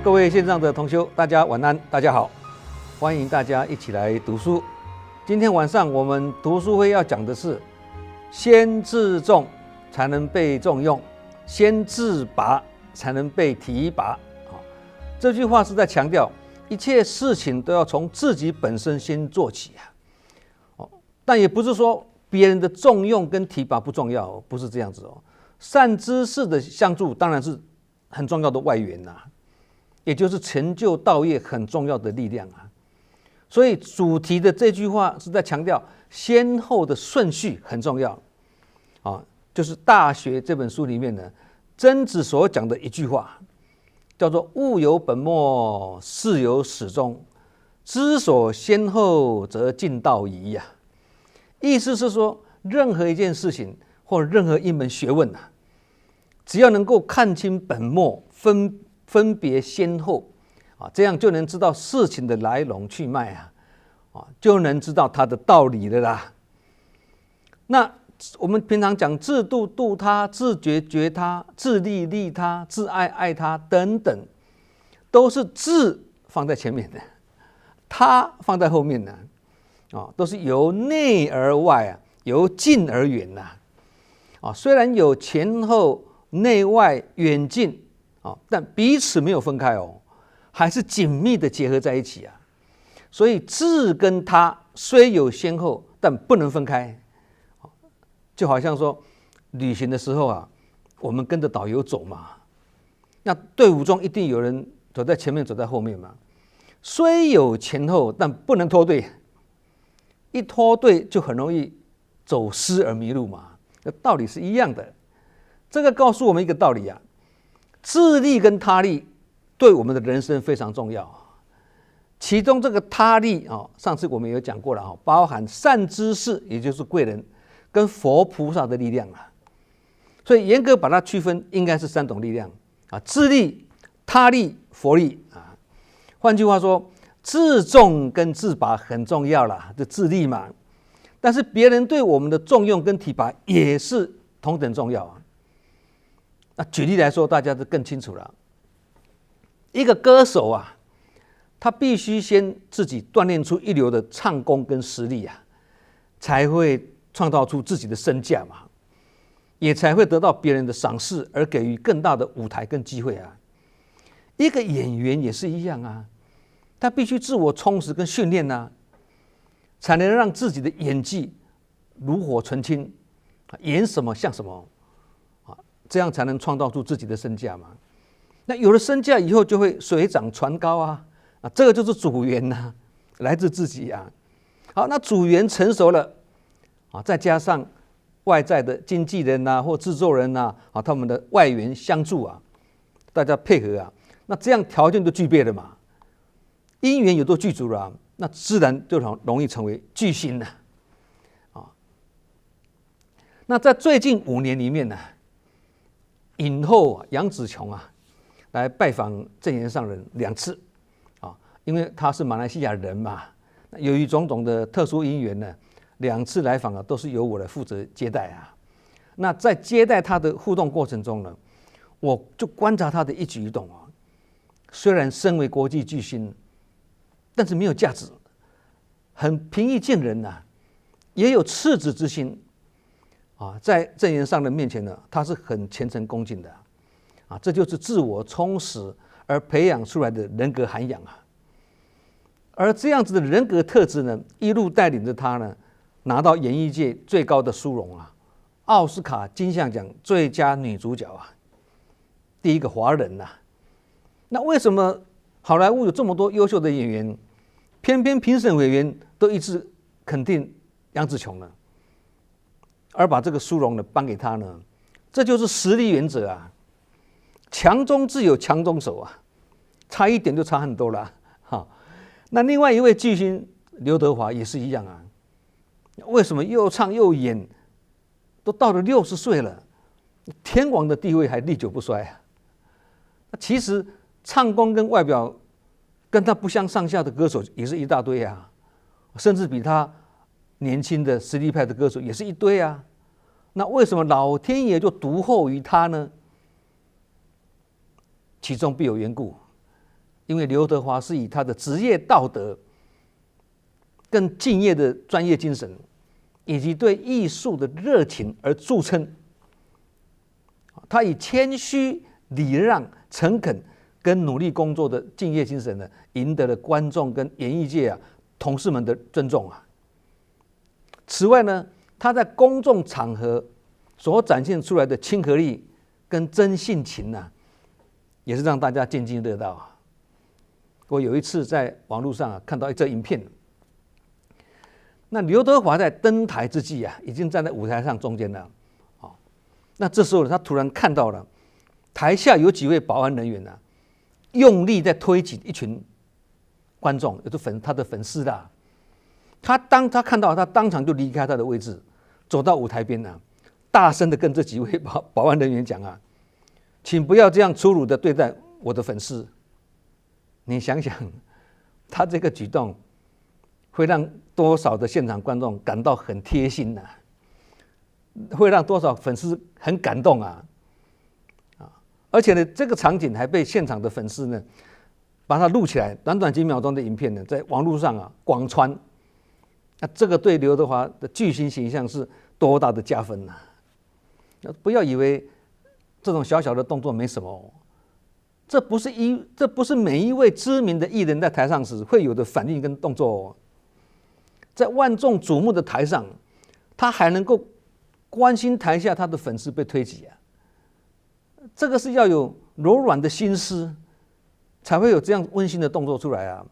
各位线上的同修，大家晚安，大家好，欢迎大家一起来读书。今天晚上我们读书会要讲的是：先自重才能被重用，先自拔才能被提拔。这句话是在强调一切事情都要从自己本身先做起啊。但也不是说别人的重用跟提拔不重要，不是这样子哦。善知识的相助当然是很重要的外援呐，也就是成就道业很重要的力量啊。所以主题的这句话是在强调先后的顺序很重要啊，就是《大学》这本书里面呢，曾子所讲的一句话，叫做“物有本末，事有始终，知所先后，则近道矣”呀。意思是说，任何一件事情或任何一门学问啊，只要能够看清本末，分别先后啊，这样就能知道事情的来龙去脉啊，就能知道它的道理了啦。那我们平常讲自度度他，自觉觉他，自利利他，自爱爱他等等，都是自放在前面的，他放在后面的都是由内而外啊，由近而远虽然有前后内外远近但彼此没有分开还是紧密的结合在一起啊。所以自跟他虽有先后，但不能分开。就好像说旅行的时候啊，我们跟着导游走嘛，那队伍中一定有人走在前面，走在后面嘛。虽有前后，但不能脱队，一脱队就很容易走失而迷路嘛。道理是一样的。这个告诉我们一个道理啊，自利跟他利对我们的人生非常重要。其中这个他利上次我们有讲过了包含善知识，也就是贵人，跟佛菩萨的力量啊。所以严格把它区分，应该是三种力量啊：自利、他利、佛利啊。换句话说，自重跟自拔很重要啦，就自利嘛。但是别人对我们的重用跟提拔也是同等重要啊。那举例来说，大家就更清楚了。一个歌手啊，他必须先自己锻炼出一流的唱功跟实力啊，才会创造出自己的身价嘛，也才会得到别人的赏识，而给予更大的舞台跟机会啊。一个演员也是一样啊，他必须自我充实跟训练啊，才能让自己的演技炉火纯青，演什么像什么这样才能创造出自己的身价嘛。那有了身价以后，就会水涨船高啊，这个就是主源来自自己啊。好，那主源成熟了再加上外在的经纪人或制作人他们的外援相助大家配合那这样条件就具备了嘛，因缘也都具足了那自然就容易成为巨星了那在最近5年里面呢，影后杨紫琼来拜访证严上人2次因为他是马来西亚人嘛，由于种种的特殊因缘呢，2次来访都是由我来负责接待那在接待他的互动过程中呢，我就观察他的一举一动虽然身为国际巨星，但是没有架子，很平易近人也有赤子之心在证严上人面前呢，他是很虔诚恭敬的这就是自我充实而培养出来的人格涵养而这样子的人格特质呢，一路带领着他呢，拿到演艺界最高的殊荣奥斯卡金像奖最佳女主角第一个华人那为什么好莱坞有这么多优秀的演员，偏偏评审委员都一致肯定杨紫琼呢，而把这个殊荣呢颁给他呢？这就是实力原则强中自有强中手差一点就差很多了那另外一位巨星刘德华也是一样为什么又唱又演，都到了60岁了，天王的地位还历久不衰其实唱功跟外表跟他不相上下的歌手也是一大堆甚至比他年轻的实力派的歌手也是一堆那为什么老天爷就独厚于他呢？其中必有缘故因为刘德华是以他的职业道德、更敬业的专业精神，以及对艺术的热情而著称。他以谦虚、礼让、诚恳跟努力工作的敬业精神呢，赢得了观众跟演艺界同事们的尊重啊。此外呢，他在公众场合所展现出来的亲和力跟真性情也是让大家津津乐道啊。我有一次在网络上看到一则影片，那刘德华在登台之际已经站在舞台上中间了。那这时候他突然看到了台下有几位保安人员用力在推挤一群观众，就是他的粉丝啦。当他看到，他当场就离开他的位置，走到舞台边大声的跟这几位保安人员讲请不要这样粗鲁的对待我的粉丝。你想想，他这个举动会让多少的现场观众感到很贴心会让多少粉丝很感动而且呢，这个场景还被现场的粉丝呢把它录起来，短短几秒钟的影片呢，在网络上广传。那这个对刘德华的巨星形象是多大的加分不要以为这种小小的动作没什么这不是每一位知名的艺人在台上时会有的反应跟动作在万众瞩目的台上，他还能够关心台下他的粉丝被推挤这个是要有柔软的心思，才会有这样温馨的动作出来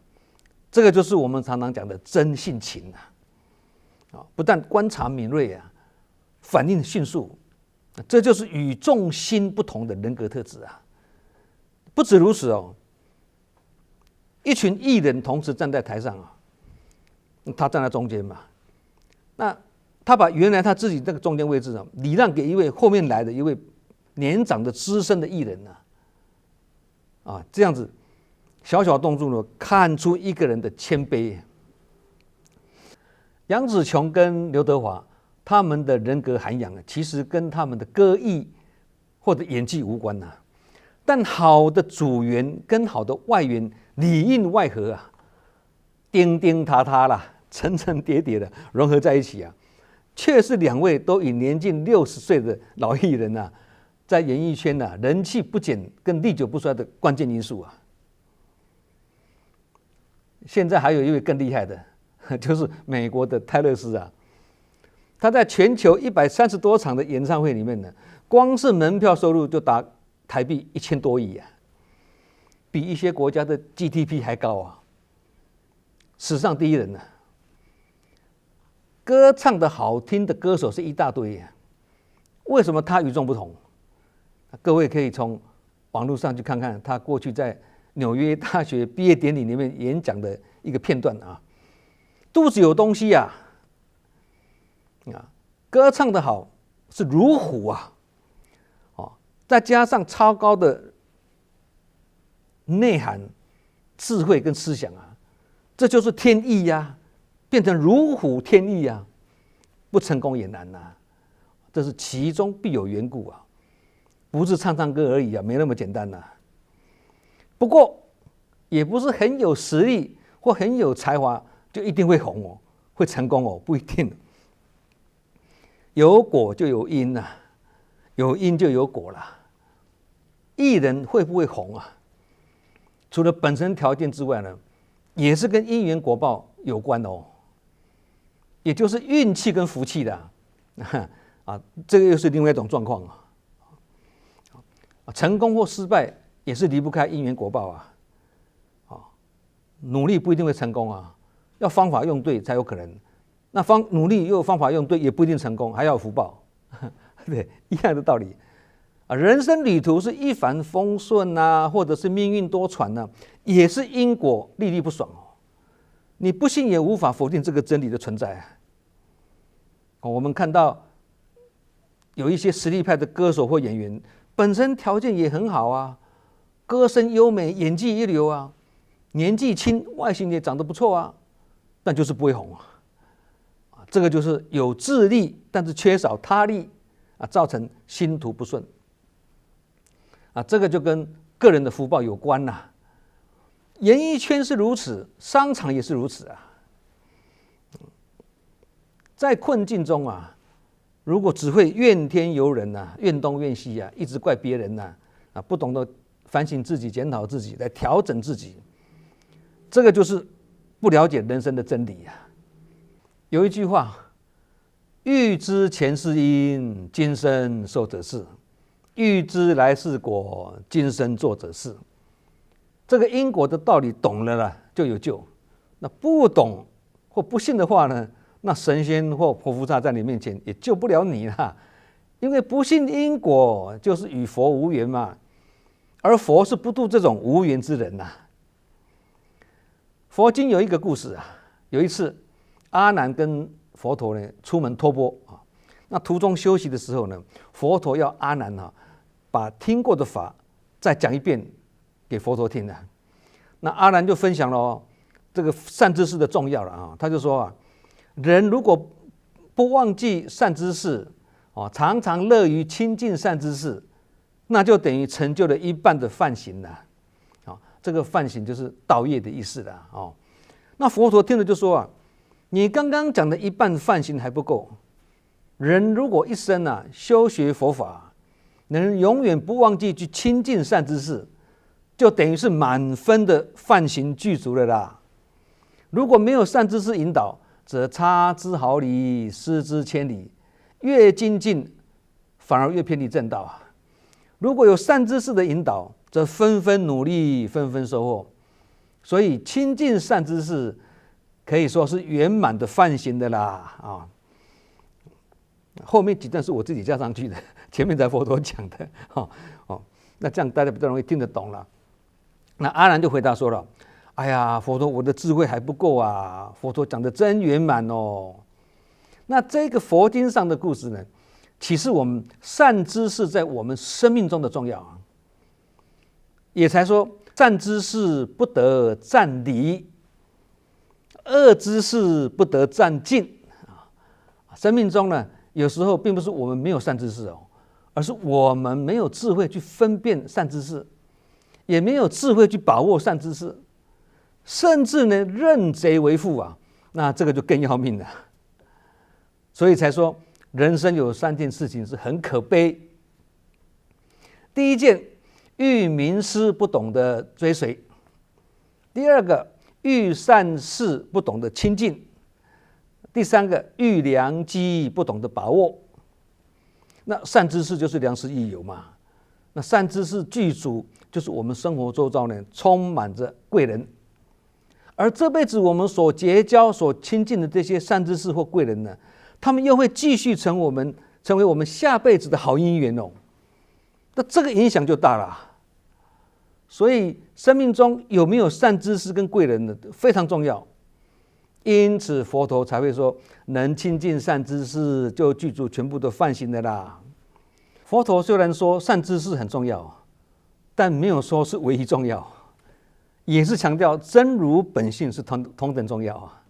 这个就是我们常常讲的真性情不但观察敏锐反应迅速，这就是与众心不同的人格特质不止如此一群艺人同时站在台上他站在中间嘛，那他把原来他自己那个中间位置礼让给一位后面来的一位年长的资深的艺人这样子小小动作看出一个人的谦卑。杨紫琼跟刘德华他们的人格涵养其实跟他们的歌艺或者演技无关但好的主缘跟好的外缘里应外合钉钉塌塌啦，层层叠叠的融合在一起却是两位都已年近60岁的老艺人在演艺圈人气不减跟历久不衰的关键因素现在还有一位更厉害的，就是美国的泰勒斯他在全球130多场的演唱会里面光是门票收入就达台币1000多亿比一些国家的 GDP 还高史上第一人歌唱的好听的歌手是一大堆为什么他与众不同？各位可以从网络上去看看他过去在纽约大学毕业典礼里面演讲的一个片段肚子有东西歌唱的好是如虎再加上超高的内涵、智慧跟思想这就是天意变成如虎添翼不成功也难这是其中必有缘故不是唱唱歌而已没那么简单不过也不是很有实力或很有才华就一定会红会成功不一定。有果就有因有因就有果啦。艺人会不会红除了本身条件之外呢，也是跟因缘果报有关也就是运气跟福气的这个又是另外一种状况成功或失败也是离不开因缘果报努力不一定会成功要方法用对才有可能。那努力又有方法用对也不一定成功，还要有福报对，一样的道理人生旅途是一帆风顺或者是命运多舛也是因果历历不爽你不信也无法否定这个真理的存在我们看到有一些实力派的歌手或演员本身条件也很好歌声优美，演技一流年纪轻，外形也长得不错但就是不会红这个就是有智力但是缺少他力造成星途不顺这个就跟个人的福报有关演艺圈是如此，商场也是如此啊。在困境中啊，如果只会怨天尤人啊，怨东怨西啊，一直怪别人呐，不懂得反省自己、检讨自己，来调整自己，这个就是不了解人生的真理啊。有一句话，欲知前世因，今生受者是；欲知来世果，今生做者是。这个因果的道理懂了啦，就有救。那不懂或不信的话呢，那神仙或佛菩萨在你面前也救不了你啦。因为不信因果，就是与佛无缘嘛。而佛是不度这种无缘之人呐。佛经有一个故事啊，有一次阿难跟佛陀呢出门托钵啊，那途中休息的时候呢，佛陀要阿难把听过的法再讲一遍给佛陀听的。那阿难就分享了这个善知识的重要了啊，他就说人如果不忘记善知识常常乐于亲近善知识，那就等于成就了一半的梵行了。这个梵行就是道业的意思了。那佛陀听了就说你刚刚讲的一半梵行还不够。人如果一生修学佛法，能永远不忘记去亲近善知识，就等于是满分的梵行具足了啦。如果没有善知识引导，则差之毫厘，失之千里，越精进反而越偏离正道啊。如果有善知识的引导，则纷纷努力，纷纷收获。所以亲近善知识可以说是圆满的梵行的啦。后面几段是我自己加上去的，前面才佛陀讲的。那这样大家比较容易听得懂了。那阿难就回答说了：哎呀，佛陀，我的智慧还不够啊！佛陀讲的真圆满哦。那这个佛经上的故事呢，启示我们善知识在我们生命中的重要啊。也才说善知识不得占理，恶知识不得占尽啊。生命中呢，有时候并不是我们没有善知识而是我们没有智慧去分辨善知识，也没有智慧去把握善知识，甚至呢认贼为父啊，那这个就更要命了。所以才说人生有3件事情是很可悲。第一件，遇名师不懂得追随；第二个，遇善事不懂得亲近；第三个，遇良机不懂得把握。那善知识就是良师益友嘛。那善知识具足，就是我们生活周遭呢充满着贵人，而这辈子我们所结交、所亲近的这些善知识或贵人呢，他们又会继续成为我们下辈子的好姻缘哦。那这个影响就大了。所以生命中有没有善知识跟贵人呢，非常重要。因此佛陀才会说，能亲近善知识，就具足全部的梵行的啦。佛陀虽然说善知识很重要，但没有说是唯一重要，也是强调真如本性是同等重要啊。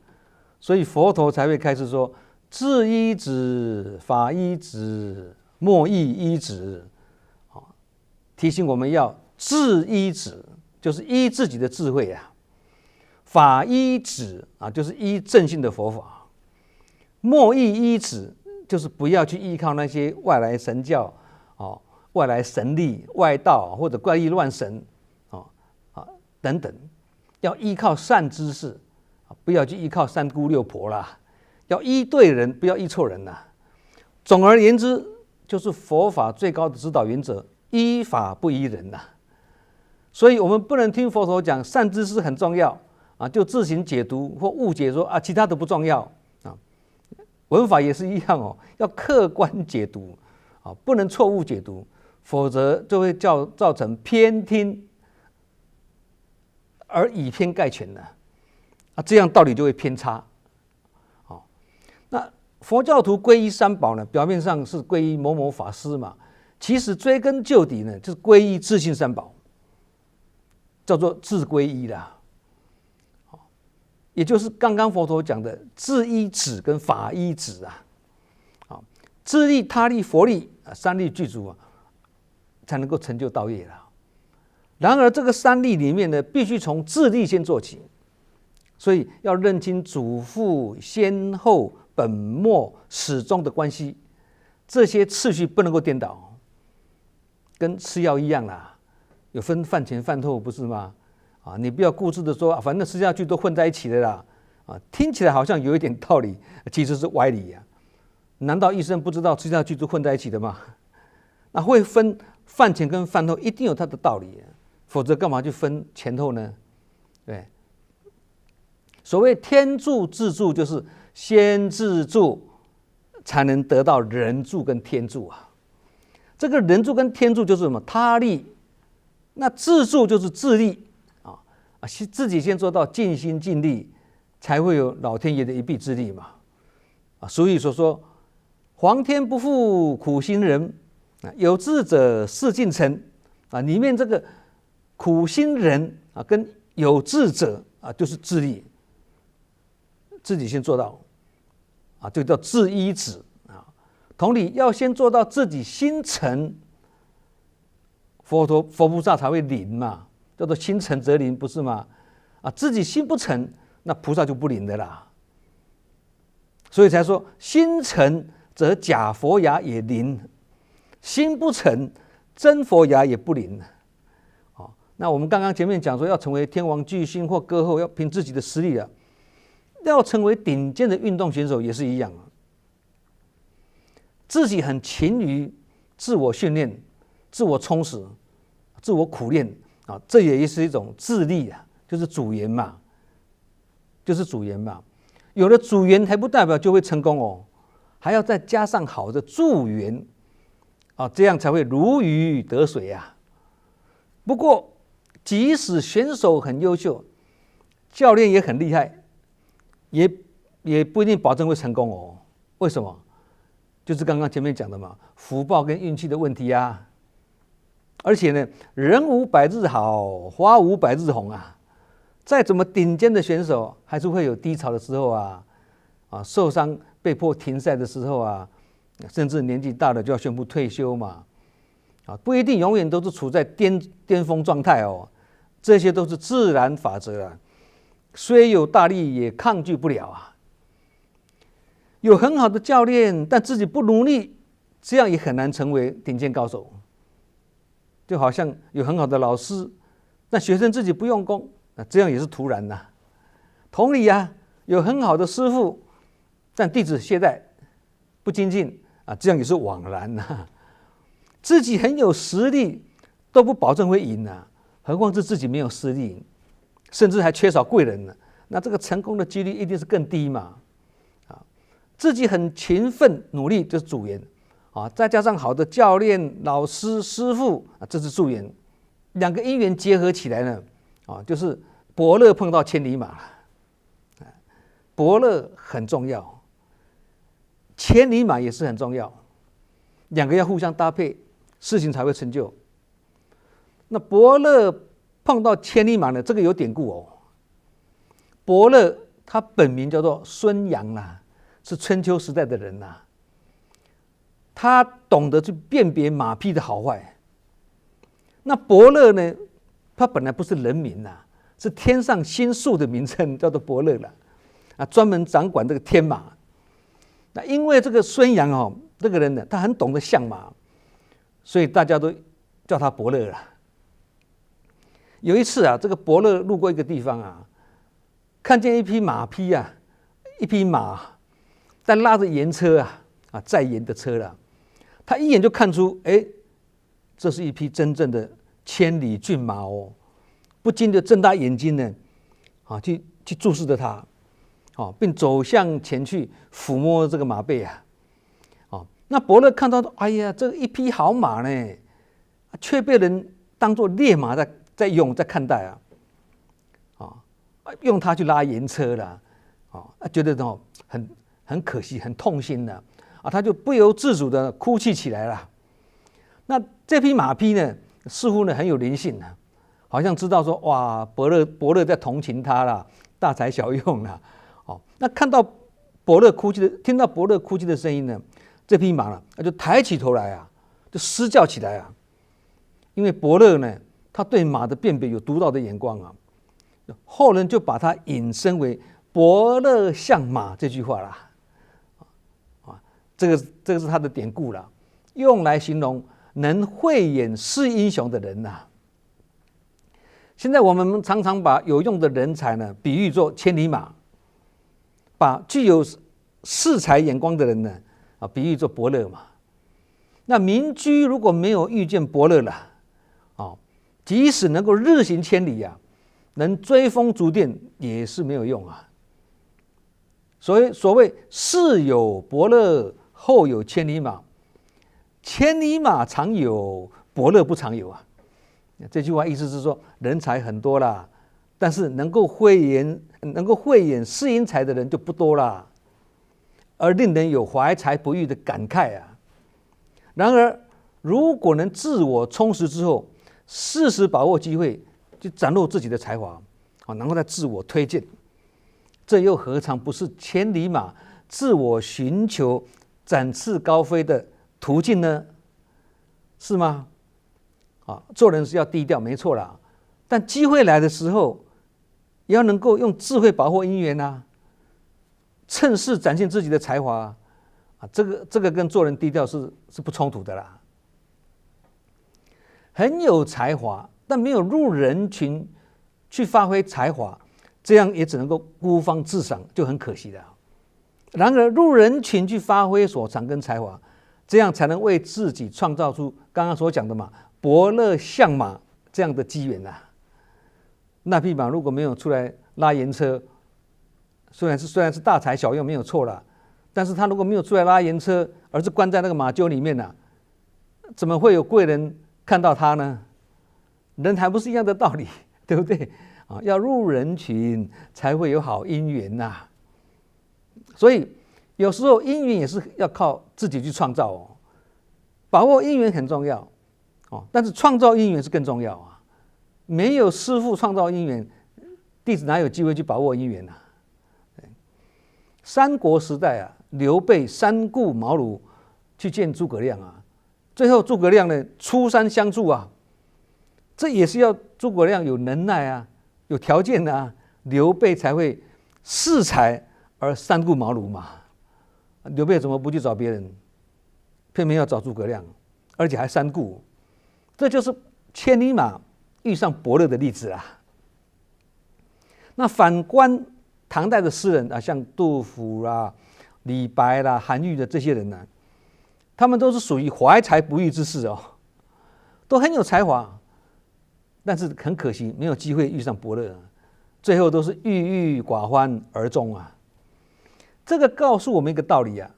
所以佛陀才会开始说，智依止，法依止，莫亦依止。提醒我们要智依止，就是依自己的智慧啊；法依止就是依正信的佛法；莫亦依止，就是不要去依靠那些外来神教外来神力、外道或者怪力乱神等等，要依靠善知识，不要去依靠三姑六婆啦，要依对人，不要依错人啦。总而言之，就是佛法最高的指导原则，依法不依人啦。所以我们不能听佛陀讲善知识很重要就自行解读或误解说其他都不重要文法也是一样要客观解读不能错误解读，否则就会造成偏听而以偏概全了这样道理就会偏差。那佛教徒皈依三宝呢，表面上是皈依某某法师嘛，其实追根究底呢，就是皈依自性三宝，叫做自皈依啦。也就是刚刚佛陀讲的自依止跟法依止自利、他利、佛利三利具足才能够成就道业啦。然而这个三力里面呢，必须从自力先做起，所以要认清主副、先后、本末、始终的关系，这些次序不能够颠倒，跟吃药一样啦，有分饭前饭后，不是吗？你不要固执的说，反正吃下去都混在一起的啦，听起来好像有一点道理，其实是歪理呀。难道医生不知道吃下去都混在一起的吗？那会分饭前跟饭后，一定有它的道理，否则干嘛去分前后呢？对，所谓天助自助，就是先自助，才能得到人助跟天助啊。这个人助跟天助就是什么？他力。那自助就是自力自己先做到尽心尽力，才会有老天爷的一臂之力嘛。所以说皇天不负苦心人，有志者事竟成里面这个苦心人跟有志者就是自力，自己先做到就叫自依止同理，要先做到自己心诚，佛菩萨才会灵嘛，叫做心诚则灵，不是吗？自己心不诚，那菩萨就不灵的啦。所以才说心诚则假佛牙也灵，心不诚，真佛牙也不灵。那我们刚刚前面讲说，要成为天王巨星或歌后，要凭自己的实力了。要成为顶尖的运动选手也是一样，自己很勤于自我训练、自我充实、自我苦练这也是一种自力就是主言嘛，有了主言还不代表就会成功还要再加上好的助缘这样才会如鱼得水不过即使选手很优秀，教练也很厉害，也不一定保证会成功为什么？就是刚刚前面讲的嘛，福报跟运气的问题而且呢，人无百日好，花无百日红再怎么顶尖的选手，还是会有低潮的时候受伤被迫停赛的时候甚至年纪大了就要宣布退休嘛不一定永远都是处在巅峰状态这些都是自然法则虽有大力也抗拒不了有很好的教练，但自己不努力，这样也很难成为顶尖高手。就好像有很好的老师，但学生自己不用功，这样也是徒然同理有很好的师傅，但弟子懈怠不精进这样也是枉然自己很有实力，都不保证会赢何况是自己没有实力，甚至还缺少贵人那这个成功的几率一定是更低嘛自己很勤奋努力就是主言再加上好的教练、老师、师傅这是助言，两个因缘结合起来呢就是伯乐碰到千里马伯乐很重要，千里马也是很重要，两个要互相搭配，事情才会成就。那伯乐碰到千里马呢，这个有典故伯乐他本名叫做孙阳是春秋时代的人他懂得去辨别马匹的好坏。那伯乐呢，他本来不是人名是天上星宿的名称，叫做伯乐专门掌管这个天马。那因为这个孙阳这个人呢，他很懂得相马，所以大家都叫他伯乐有一次这个伯乐路过一个地方看见一匹马匹一匹马在拉着盐车载盐的车他一眼就看出这是一匹真正的千里骏马不禁的睁大眼睛呢去注视着它并走向前去抚摸这个马背那伯乐看到哎呀，这一匹好马呢，却被人当作劣马在用在看待用它去拉盐车了觉得很可惜，很痛心他就不由自主的哭泣起来了。那这匹马匹呢，似乎呢很有灵性好像知道说哇，伯乐在同情他了，大材小用了那看到伯乐哭泣听到伯乐哭泣的声音呢，这匹马就抬起头来就嘶叫起来因为伯乐呢，他对马的辨别有独到的眼光啊。后人就把它引申为伯乐相马这句话啦。这个是他的典故啦，用来形容能慧眼识英雄的人呐。现在我们常常把有用的人才呢比喻作千里马，把具有识才眼光的人呢比喻作伯乐嘛。那民居如果没有遇见伯乐了，即使能够日行千里啊，能追风逐电也是没有用啊。所谓世有伯乐，后有千里马，千里马常有，伯乐不常有啊。这句话意思是说，人才很多啦，但是能够慧眼识英才的人就不多啦，而令人有怀才不遇的感慨啊。然而，如果能自我充实之后，适时把握机会，就展露自己的才华，然后再自我推荐，这又何尝不是千里马自我寻求、展翅高飞的途径呢？是吗？做人是要低调，没错啦。但机会来的时候，也要能够用智慧把握因缘啊，趁势展现自己的才华啊。这个跟做人低调是不冲突的啦。很有才华，但没有入人群去发挥才华，这样也只能够孤芳自赏，就很可惜的。然而入人群去发挥所长跟才华，这样才能为自己创造出刚刚所讲的嘛，伯乐相马这样的机缘呐。那匹马如果没有出来拉盐车，虽然是大材小用没有错啦，但是他如果没有出来拉盐车，而是关在那个马厩里面呐，怎么会有贵人看到他呢？人还不是一样的道理，对不对？要入人群才会有好姻缘呐。所以有时候姻缘也是要靠自己去创造哦。把握姻缘很重要但是创造姻缘是更重要啊。没有师父创造姻缘，弟子哪有机会去把握姻缘啊？三国时代啊，刘备三顾茅庐去见诸葛亮啊，最后诸葛亮呢出山相助啊，这也是要诸葛亮有能耐啊，有条件啊，刘备才会恃才而三顾茅庐嘛。刘备怎么不去找别人，偏偏要找诸葛亮，而且还三顾？这就是千里马遇上伯乐的例子啊。那反观唐代的诗人啊，像杜甫啦、李白啦、韩愈的这些人呢，他们都是属于怀才不遇之士哦，都很有才华，但是很可惜没有机会遇上伯乐，最后都是郁郁寡欢而终啊。这个告诉我们一个道理啊，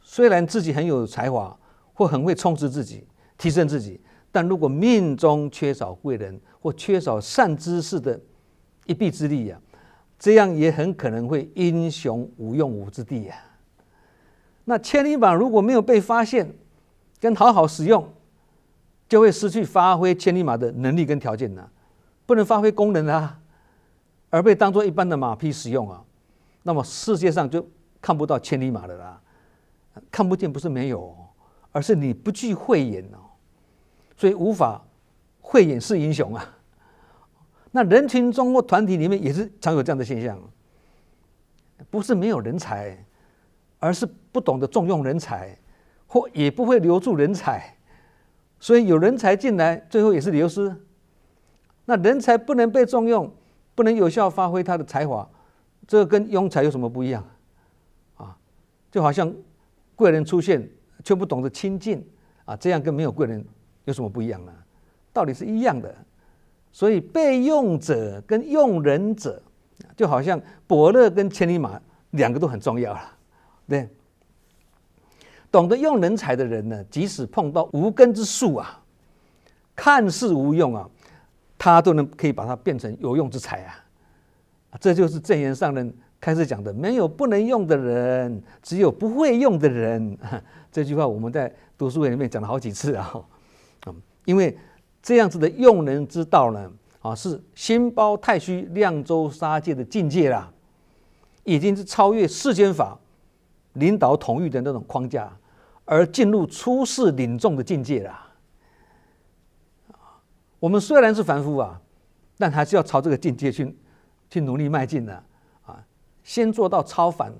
虽然自己很有才华或很会充实自己、提升自己，但如果命中缺少贵人或缺少善知识的一臂之力啊，这样也很可能会英雄无用武之地啊。那千里马如果没有被发现跟好好使用，就会失去发挥千里马的能力跟条件啊，不能发挥功能啊，而被当作一般的马匹使用啊，那么世界上就看不到千里马了啦。看不见不是没有，而是你不具慧眼哦，所以无法慧眼识英雄啊。那人群中或团体里面也是常有这样的现象，不是没有人才，而是不懂得重用人才，或也不会留住人才，所以有人才进来，最后也是流失。那人才不能被重用，不能有效发挥他的才华，这个跟庸才有什么不一样啊？就好像贵人出现却不懂得亲近啊，这样跟没有贵人有什么不一样呢？道理是一样的。所以被用者跟用人者，就好像伯乐跟千里马两个都很重要了。对，懂得用人才的人呢，即使碰到无根之树啊，看似无用啊，他都可以把它变成有用之才啊。这就是正言上人开始讲的，没有不能用的人，只有不会用的人。这句话我们在读书会里面讲了好几次啊。因为这样子的用人之道呢，是心包太虚、量周杀戒的境界啦，已经是超越世间法、领导统御的那种框架，而进入出世领众的境界啦。我们虽然是凡夫啊，但还是要朝这个境界去努力迈进的啊。先做到超凡，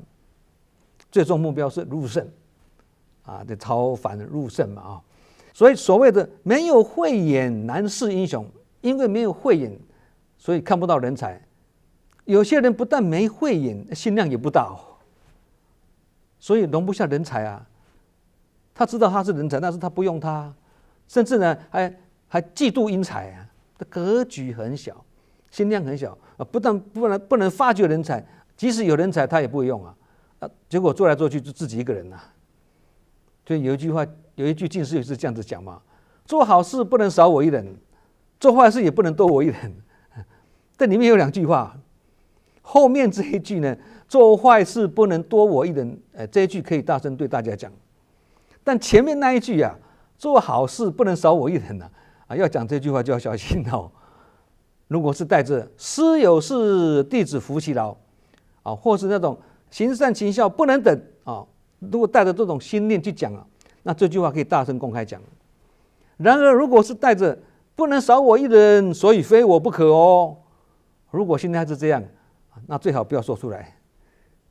最终目标是入圣啊，这超凡入圣嘛啊。所以所谓的没有慧眼难识英雄，因为没有慧眼，所以看不到人才。有些人不但没慧眼，心量也不大，所以容不下人才啊。他知道他是人才，但是他不用他，甚至呢还嫉妒英才啊。格局很小，心量很小啊，不能发掘人才，即使有人才他也不会用啊。结果做来做去就自己一个人啊。所以有一句近世是这样子讲嘛：做好事不能少我一人，做坏事也不能多我一人。这里面有2句话，后面这一句呢，做坏事不能多我一人，这一句可以大声对大家讲。但前面那一句啊，做好事不能少我一人啊，要讲这句话就要小心哦。如果是带着师有事弟子服其劳啊，或是那种行善行孝不能等啊，如果带着这种心念去讲啊，那这句话可以大声公开讲。然而如果是带着不能少我一人，所以非我不可哦，如果心态是这样，那最好不要说出来，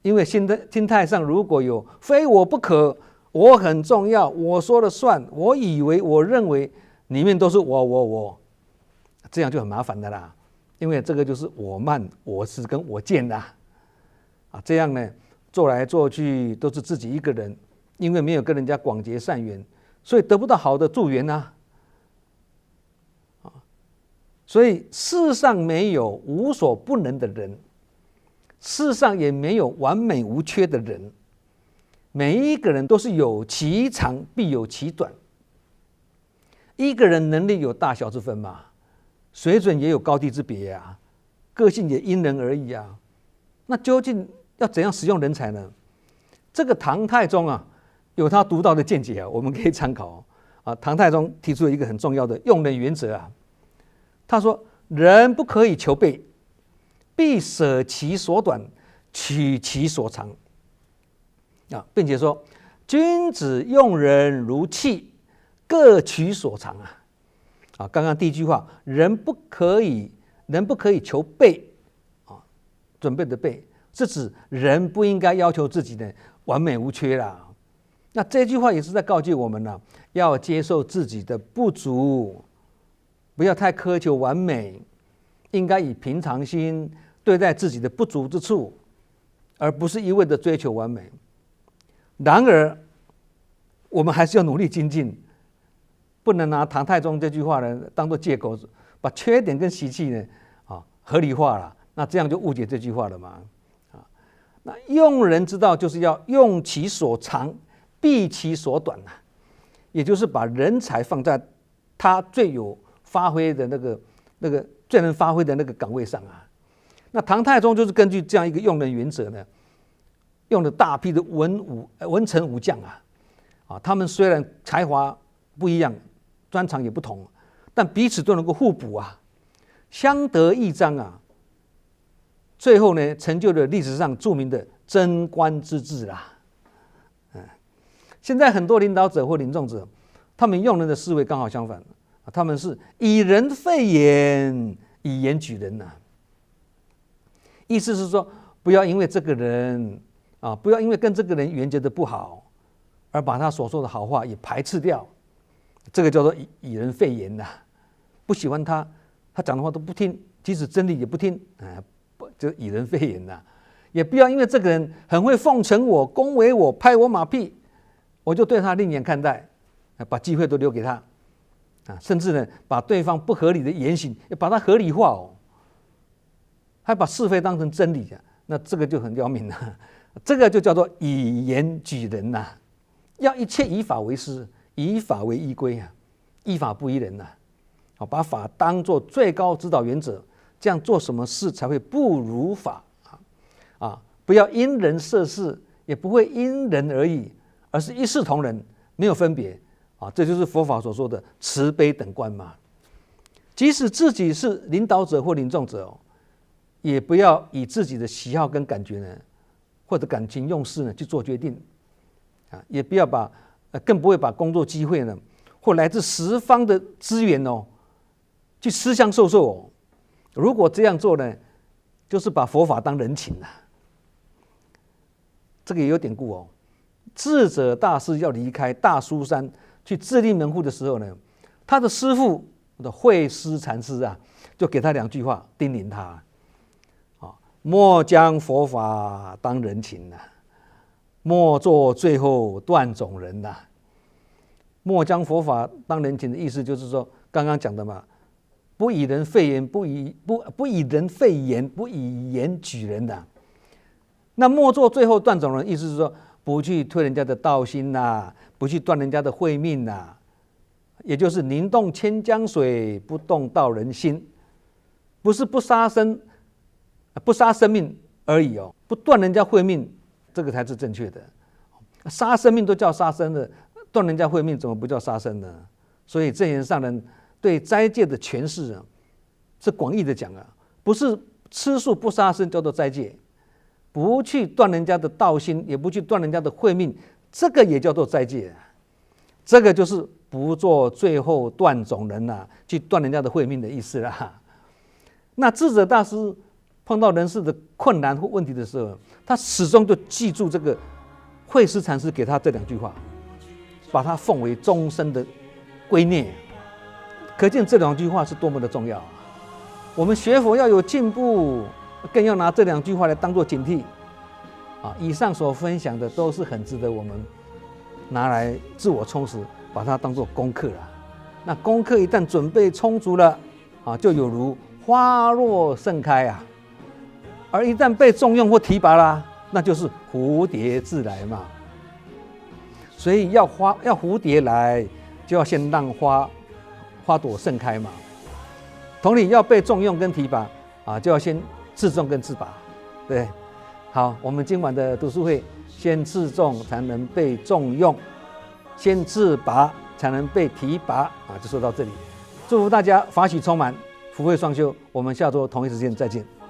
因为心态上如果有非我不可，我很重要，我说了算，我以为我认为里面都是我，这样就很麻烦的啦。因为这个就是我慢我执跟我见啦啊，这样呢做来做去都是自己一个人，因为没有跟人家广结善缘，所以得不到好的助缘啊。所以世上没有无所不能的人，世上也没有完美无缺的人，每一个人都是有其长必有其短。一个人能力有大小之分嘛，水准也有高低之别啊，个性也因人而异啊。那究竟要怎样使用人才呢？这个唐太宗啊，有他独到的见解啊，我们可以参考啊。唐太宗提出了一个很重要的用人原则啊，他说：人不可以求备，必舍其所短，取其所长啊，并且说君子用人如器，各取所长啊。刚刚第一句话，人不可以求备啊，准备的备，是指人不应该要求自己的完美无缺啦。那这句话也是在告诫我们呢，要接受自己的不足，不要太苛求完美，应该以平常心对待自己的不足之处，而不是一味的追求完美。然而我们还是要努力精进，不能拿唐太宗这句话呢当作借口，把缺点跟习气呢合理化了，那这样就误解这句话了嘛。那用人之道就是要用其所长，避其所短也就是把人才放在他最有发挥的那个最能发挥的那个岗位上啊。那唐太宗就是根据这样一个用人原则呢，用了大批的文臣武将他们虽然才华不一样，专长也不同，但彼此都能够互补相得益彰最后呢，成就了历史上著名的贞观之治啦。现在很多领导者或领众者，他们用人的思维刚好相反，他们是以人废言，以言举人意思是说，不要因为这个人不要因为跟这个人缘结的不好，而把他所说的好话也排斥掉，这个叫做以人废言不喜欢他讲的话都不听，即使真理也不听就以人废言也不要因为这个人很会奉承我、恭维我、拍我马屁，我就对他另眼看待，把机会都留给他甚至呢，把对方不合理的言行也把它合理化还把是非当成真理那这个就很要命了。这个就叫做以言举人要一切以法为师，以法为依归依法不依人把法当作最高指导原则，这样做什么事才会不如法不要因人设事，也不会因人而异，而是一视同仁，没有分别这就是佛法所说的慈悲等观嘛。即使自己是领导者或领众者也不要以自己的喜好跟感觉呢，或者感情用事呢去做决定也不要更不会把工作机会呢或来自十方的资源去吃香受受哦。如果这样做呢，就是把佛法当人情了。这个也有典故哦。智者大师要离开大苏山去自立门户的时候呢，他的师父的慧思禅师啊，就给他2句话叮咛他：莫将佛法当人情呐，莫做最后断种人呐。莫将佛法当人情的意思就是说，刚刚讲的嘛，不以人废言，不以人废言，不以言举人呐。那莫做最后断种人，意思是说，不去推人家的道心呐，不去断人家的慧命呐，也就是宁动千江水，不动道人心，不是不杀生命而已哦，不断人家慧命，这个才是正确的。杀生命都叫杀生的，断人家慧命怎么不叫杀生呢？所以正言上人对斋戒的诠释啊，是广义的讲啊，不是吃素不杀生叫做斋戒，不去断人家的道心，也不去断人家的慧命，这个也叫做斋戒。这个就是不做最后断种人啊，去断人家的慧命的意思啦。那智者大师碰到人世的困难或问题的时候，他始终就记住这个慧思禅师给他这2句话，把它奉为终身的圭臬。可见这2句话是多么的重要。我们学佛要有进步，更要拿这2句话来当作警惕。以上所分享的都是很值得我们拿来自我充实，把它当作功课了。那功课一旦准备充足了，就有如花若盛开啊。而一旦被重用或提拔啦，那就是蝴蝶自来嘛。所以要蝴蝶来，就要先让花朵盛开嘛。同理，要被重用跟提拔就要先自重跟自拔，对。好，我们今晚的读书会，先自重才能被重用，先自拔才能被提拔就说到这里。祝福大家法喜充满，福慧双修。我们下周同一时间再见。